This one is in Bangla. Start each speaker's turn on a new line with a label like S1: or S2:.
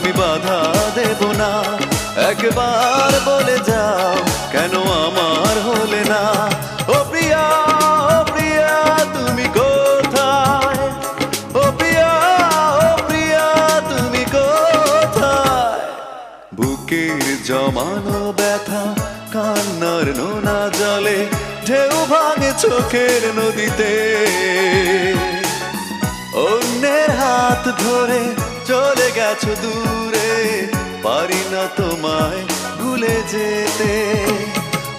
S1: আমি বাধা দেব না। একবার বলে যাও কেন আমার হলে না। ও প্রিয়া, ও প্রিয়া তুমি কোথায়? ও প্রিয়া, ও প্রিয়া তুমি কোথায়? বুকের জমানো ব্যথা কান্নার নোনা জলে ঢেউ ভাঙে চোখের নদীতে। অন্যের হাত ধরে চলে গেছো দূরে, পারি না তোমায় ভুলে যেতে।